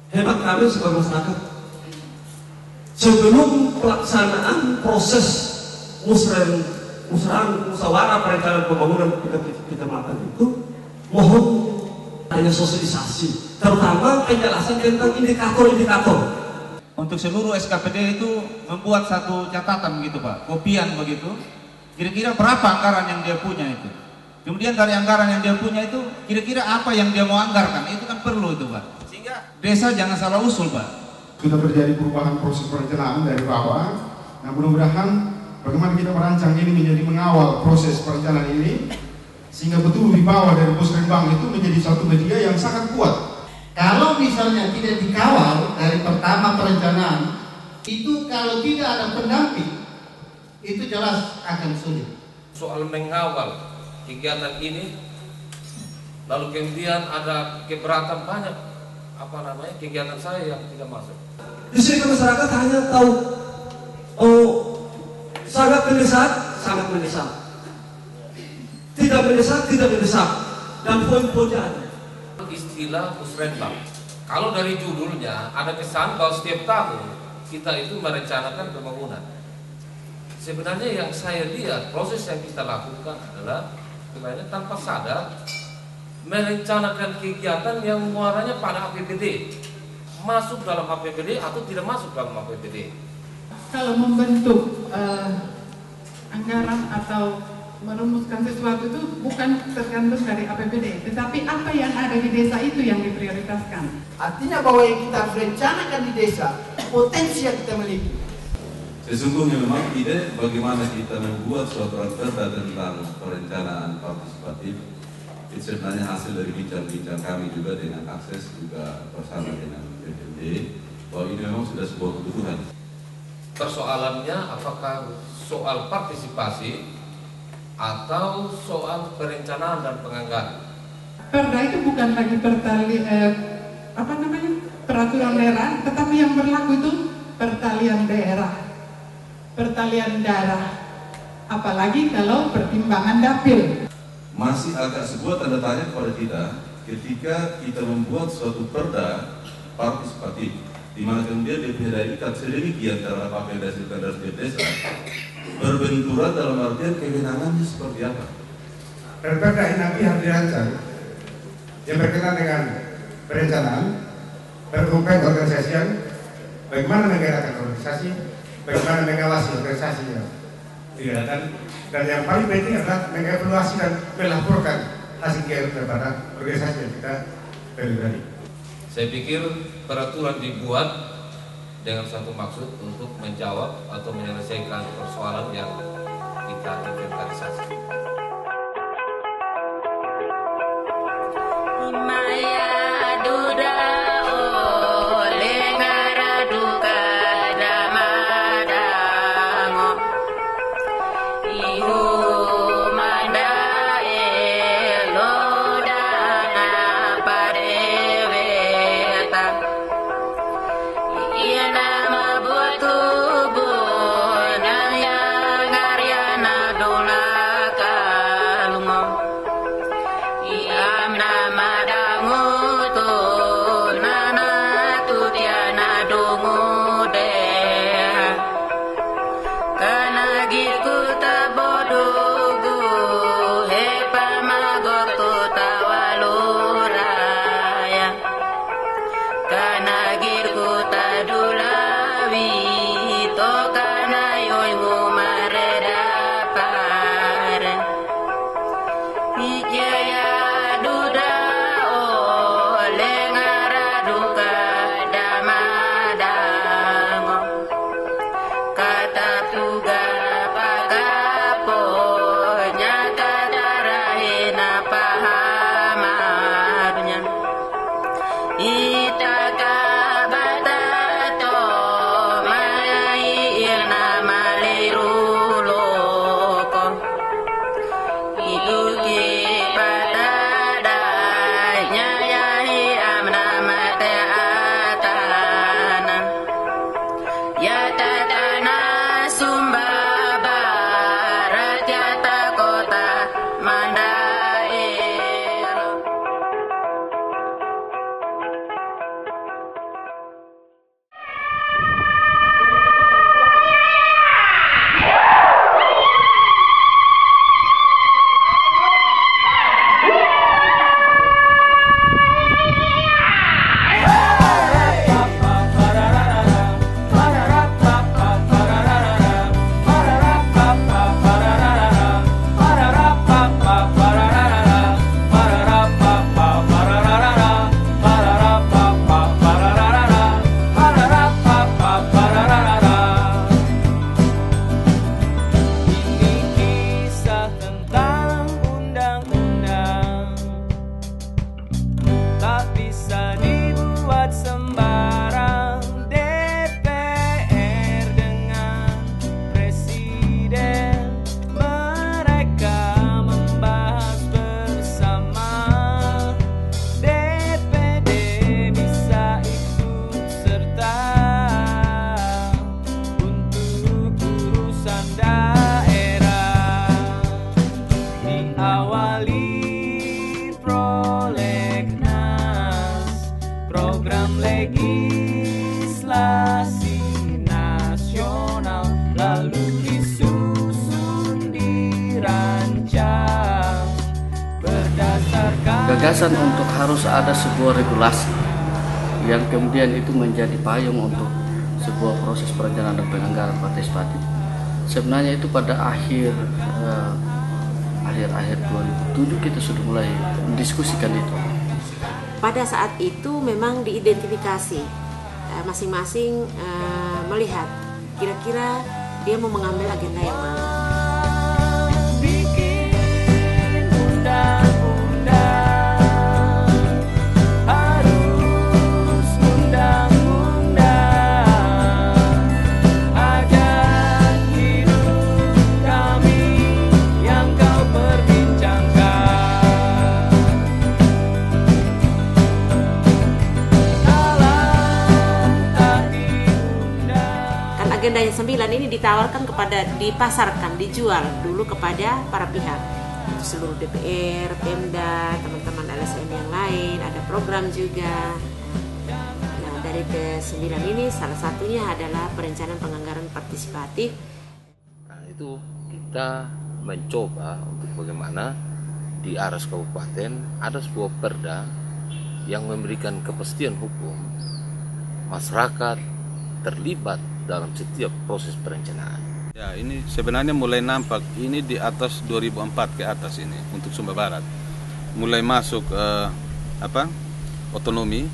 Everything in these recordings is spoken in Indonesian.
hemat kami sebagai masyarakat, sebelum pelaksanaan proses musyawarah perencanaan pembangunan kecamatan itu, mohon hanya sosialisasi, terutama penjelasan tentang indikator-indikator. Untuk seluruh SKPD itu membuat satu catatan begitu Pak, kopian begitu, kira-kira berapa anggaran yang dia punya itu. Kemudian dari anggaran yang dia punya itu, kira-kira apa yang dia mau anggarkan, itu kan perlu itu Pak. Sehingga desa jangan salah usul Pak. Sudah terjadi perubahan proses perencanaan dari bawah. Nah mudah-mudahan bagaimana kita merancang ini menjadi mengawal proses perencanaan ini, sehingga betul di bawah dari Pusrenbang itu menjadi satu media yang sangat kuat. Kalau misalnya tidak dikawal dari pertama perencanaan, itu kalau tidak ada pendamping, itu jelas akan sulit. Soal mengawal kegiatan ini, lalu kemudian ada keberatan banyak kegiatan saya yang tidak masuk. Di sini masyarakat hanya tahu sangat mendesak, tidak mendesak, dan poin-poinnya ada. Istilah Pusrenbang, kalau dari judulnya ada kesan bahwa setiap tahun kita itu merencanakan pembangunan. Sebenarnya yang saya lihat proses yang kita lakukan adalah sebenarnya tanpa sadar merencanakan kegiatan yang muaranya pada APBD, masuk dalam APBD atau tidak masuk dalam APBD. Kalau membentuk anggaran atau merumuskan sesuatu itu bukan tergantung dari APBD, tetapi apa yang ada di desa itu yang diprioritaskan. Artinya bahwa yang kita harus rencanakan di desa, potensi yang kita miliki. Sesungguhnya memang ide bagaimana kita membuat suatu perda tentang perencanaan partisipatif itu sebenarnya hasil dari bincang-bincang kami juga dengan Akses, juga bersama dengan BPD, bahwa ini memang sudah sebuah kebutuhan. Persoalannya apakah soal partisipasi atau soal perencanaan dan penganggaran? Perda itu bukan lagi peraturan daerah, tetapi yang berlaku itu pertalian daerah, apalagi kalau pertimbangan dapil. Masih agak sebuah tanda tanya kepada kita ketika kita membuat suatu perda partisipatif, di mana kemudian DPD ikat sedemikian terhadap apa yang dihasilkan dari setiap desa, berbenturan dalam artian kewenangannya seperti apa. Perda ini nanti harus dirancang yang berkenaan dengan perencanaan, berhubungan organisasi, bagaimana menggerakkan organisasi, bagaimana mengawasi organisasinya, dan yang paling penting adalah mengevaluasi dan melaporkan hasil kinerja kepada organisasi yang kita pilih. Saya pikir peraturan dibuat dengan satu maksud untuk menjawab atau menyelesaikan persoalan yang kita inventarisasi. gagasan untuk harus ada sebuah regulasi yang kemudian itu menjadi payung untuk sebuah proses perencanaan dan penganggaran partisipatif. Sebenarnya itu pada akhir 2007 kita sudah mulai mendiskusikan itu. Pada saat itu memang diidentifikasi masing-masing melihat kira-kira dia mau mengambil agenda yang mana. Agenda yang 9 ini ditawarkan dipasarkan, dijual dulu kepada para pihak, seluruh DPR, Pemda, teman-teman LSM yang lain, ada program juga. Nah, dari ke-9 ini salah satunya adalah perencanaan penganggaran partisipatif. Nah, itu kita mencoba untuk bagaimana di Aras Kabupaten ada sebuah perda yang memberikan kepastian hukum masyarakat terlibat dalam setiap proses perencanaan. Ya, ini sebenarnya mulai nampak ini di atas 2004 ke atas ini untuk Sumba Barat. Mulai masuk otonomi,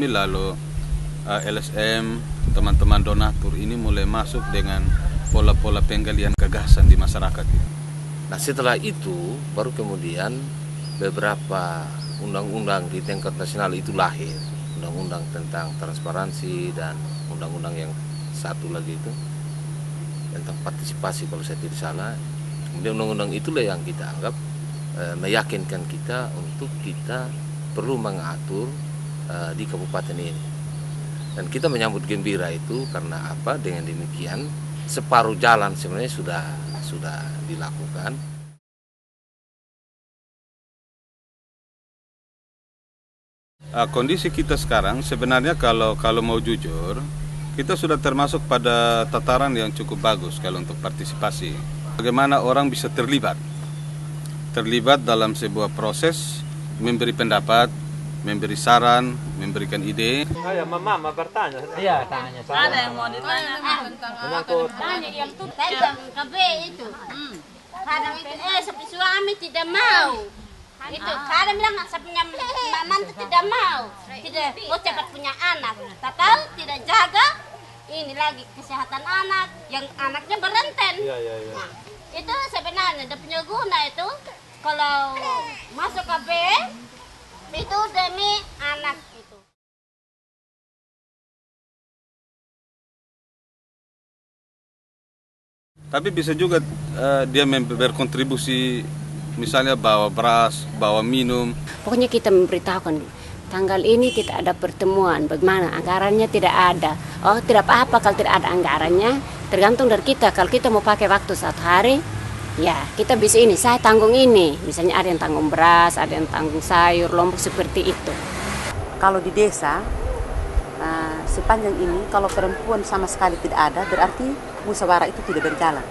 lalu LSM, teman-teman donatur ini mulai masuk dengan pola-pola penggalian gagasan di masyarakat. Nah, setelah itu baru kemudian beberapa undang-undang di tingkat nasional itu lahir. Undang-undang tentang transparansi dan undang-undang yang satu lagi itu tentang partisipasi kalau saya tidak salah. Kemudian undang-undang itulah yang kita anggap meyakinkan kita untuk kita perlu mengatur di kabupaten ini. Dan kita menyambut gembira itu karena apa? Dengan demikian separuh jalan sebenarnya sudah dilakukan. Kondisi kita sekarang sebenarnya kalau mau jujur, kita sudah termasuk pada tataran yang cukup bagus kalau untuk partisipasi. Bagaimana orang bisa terlibat dalam sebuah proses, memberi pendapat, memberi saran, memberikan ide. Mama bertanya. Iya, tanya. Ada yang mau ditanya menyangkut. Tanya yang tuh tentang KB itu. Kadang itu seperti suami tidak mau. Itu kadang bilang punya mantu tidak mau, tidak mau cepat punya anak, tak tahu tidak jaga ini lagi kesehatan anak, yang anaknya berenten. Nah, itu sebenarnya dia punya guna itu kalau masuk KB itu demi anak itu. Tapi bisa juga dia berkontribusi. Misalnya bawa beras, bawa minum. Pokoknya kita memberitahukan tanggal ini kita ada pertemuan, bagaimana anggarannya tidak ada. Oh, tidak apa-apa kalau tidak ada anggarannya, tergantung dari kita. Kalau kita mau pakai waktu 1 hari, ya kita bisa ini, saya tanggung ini. Misalnya ada yang tanggung beras, ada yang tanggung sayur, lombok seperti itu. Kalau di desa, sepanjang ini kalau perempuan sama sekali tidak ada, berarti musyawarah itu tidak berjalan.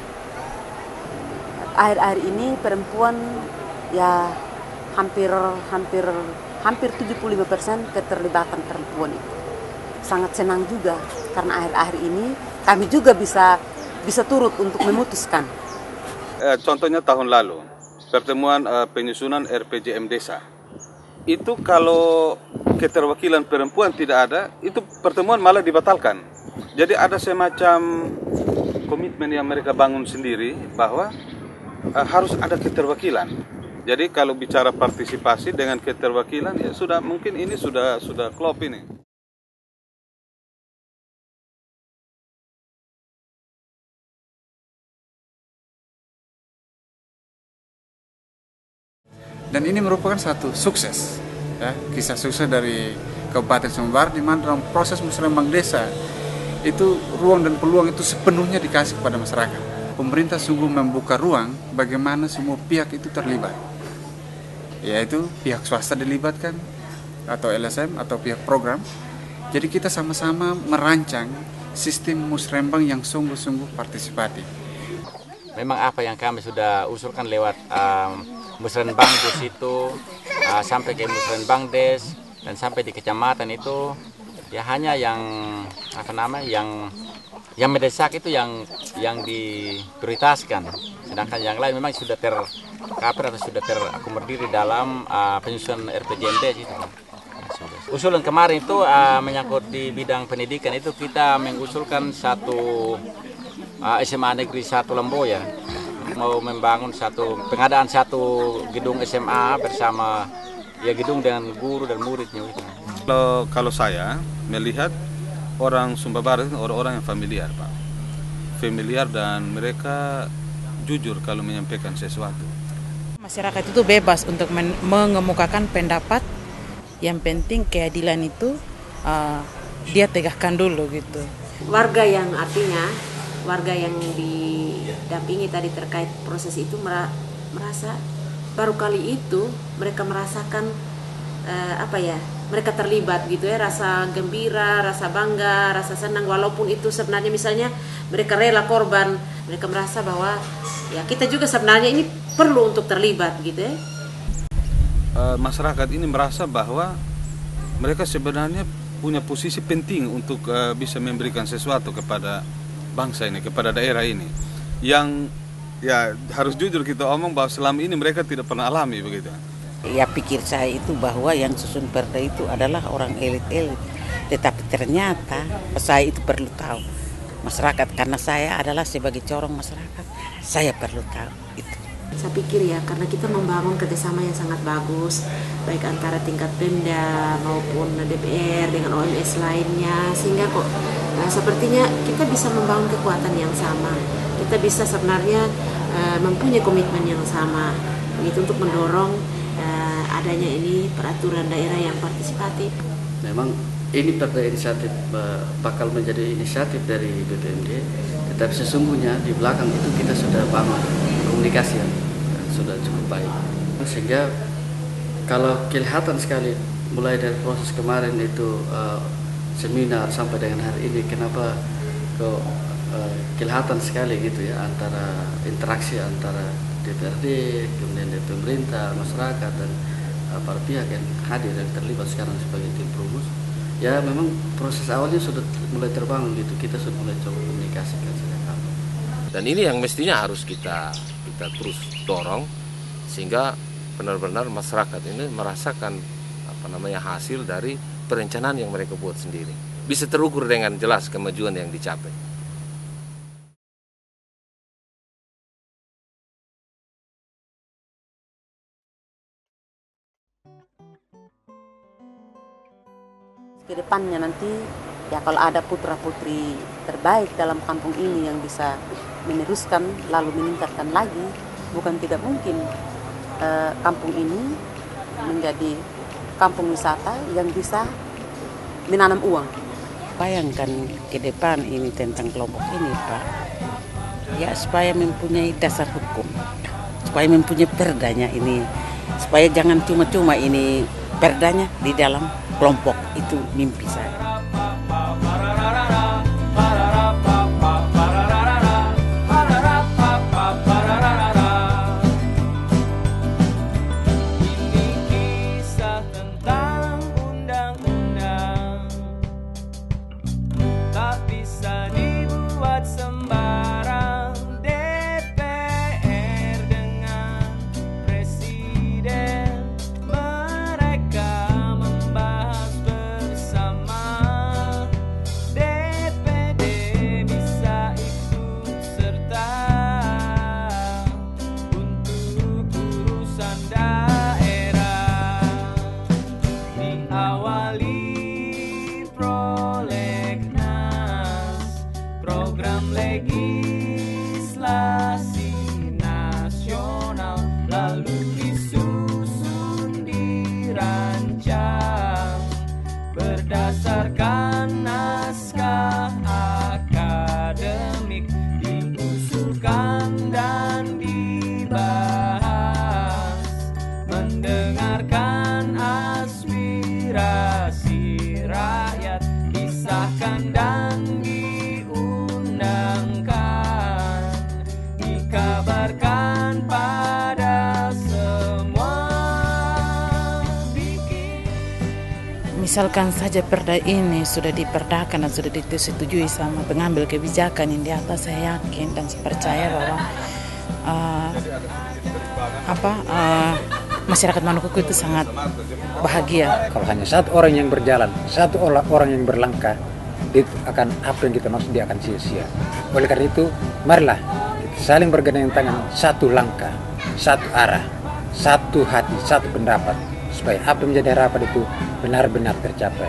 Akhir-akhir ini perempuan ya hampir 75% keterlibatan perempuan itu. Sangat senang juga karena akhir-akhir ini kami juga bisa turut untuk memutuskan. Contohnya tahun lalu pertemuan penyusunan RPJM desa. Itu kalau keterwakilan perempuan tidak ada, itu pertemuan malah dibatalkan. Jadi ada semacam komitmen yang mereka bangun sendiri bahwa harus ada keterwakilan. Jadi kalau bicara partisipasi dengan keterwakilan ya sudah mungkin ini sudah klop ini. Dan ini merupakan satu sukses, ya, kisah sukses dari Kabupaten Sumba Barat di mana dalam proses musrembang desa itu ruang dan peluang itu sepenuhnya dikasih kepada masyarakat. Pemerintah sungguh membuka ruang bagaimana semua pihak itu terlibat, yaitu pihak swasta dilibatkan atau LSM atau pihak program. Jadi kita sama-sama merancang sistem musrembang yang sungguh-sungguh partisipatif. Memang apa yang kami sudah usulkan lewat musrembang di situ sampai ke Musrenbangdes dan sampai di kecamatan itu ya hanya yang yang mendesak itu yang diprioritaskan, sedangkan yang lain memang sudah tercover atau sudah terakomodir di dalam penyusunan RPJMD itu. Usulan kemarin itu menyangkut di bidang pendidikan itu kita mengusulkan satu SMA Negeri 1 Lemboya mau membangun pengadaan satu gedung SMA bersama ya gedung dengan guru dan muridnya. Kalau saya melihat orang Sumba Barat itu orang-orang yang familiar, Pak. Familiar dan mereka jujur kalau menyampaikan sesuatu. Masyarakat itu bebas untuk mengemukakan pendapat. Yang penting keadilan itu dia tegakkan dulu gitu. Warga yang didampingi tadi terkait proses itu merasa baru kali itu mereka merasakan mereka terlibat gitu ya, rasa gembira, rasa bangga, rasa senang, walaupun itu sebenarnya misalnya mereka rela korban, mereka merasa bahwa ya kita juga sebenarnya ini perlu untuk terlibat gitu ya. Masyarakat ini merasa bahwa mereka sebenarnya punya posisi penting untuk bisa memberikan sesuatu kepada bangsa ini, kepada daerah ini, yang ya harus jujur kita omong bahwa selama ini mereka tidak pernah alami begitu. Ya pikir saya itu bahwa yang susun perda itu adalah orang elit-elit, tetapi ternyata saya itu perlu tahu masyarakat, karena saya adalah sebagai corong masyarakat, saya perlu tahu itu. Saya pikir ya karena kita membangun kerjasama yang sangat bagus, baik antara tingkat Pemda maupun DPR dengan OMS lainnya, sehingga kok sepertinya kita bisa membangun kekuatan yang sama, kita bisa sebenarnya mempunyai komitmen yang sama, begitu untuk mendorong adanya ini peraturan daerah yang partisipatif. Memang ini perda inisiatif bakal menjadi inisiatif dari BPMD, tetapi sesungguhnya di belakang itu kita sudah bangun komunikasi yang sudah cukup baik, sehingga kalau kelihatan sekali mulai dari proses kemarin itu seminar sampai dengan hari ini, kenapa kok kelihatan sekali gitu ya antara interaksi antara DPRD, kemudian dari pemerintah, masyarakat dan para pihak yang hadir dan terlibat sekarang sebagai tim perumus. Ya memang proses awalnya sudah mulai terbangun gitu, kita sudah mulai coba komunikasikan sejak awal. Dan ini yang mestinya harus kita terus dorong sehingga benar-benar masyarakat ini merasakan hasil dari perencanaan yang mereka buat sendiri. Bisa terukur dengan jelas kemajuan yang dicapai. Kedepannya nanti ya kalau ada putra-putri terbaik dalam kampung ini yang bisa meneruskan lalu meningkatkan lagi, bukan tidak mungkin kampung ini menjadi kampung wisata yang bisa menanam uang. Bayangkan ke depan ini tentang kelompok ini Pak, ya supaya mempunyai dasar hukum, supaya mempunyai perdanya ini, supaya jangan cuma-cuma ini perdanya di dalam kelompok, itu mimpi saya. Mereka membahas bersama misalkan saja perda ini sudah diperdakan dan sudah disetujui sama pengambil kebijakan yang di atas, saya yakin dan saya percaya bahwa masyarakat Maluku itu sangat bahagia. Kalau hanya satu orang yang berjalan, satu orang yang berlangkah, itu akan apa yang kita maksud dia akan sia-sia. Oleh karena itu, marilah kita saling bergandeng tangan, satu langkah, satu arah, satu hati, satu pendapat, supaya apa yang menjadi harapan itu benar-benar tercapai.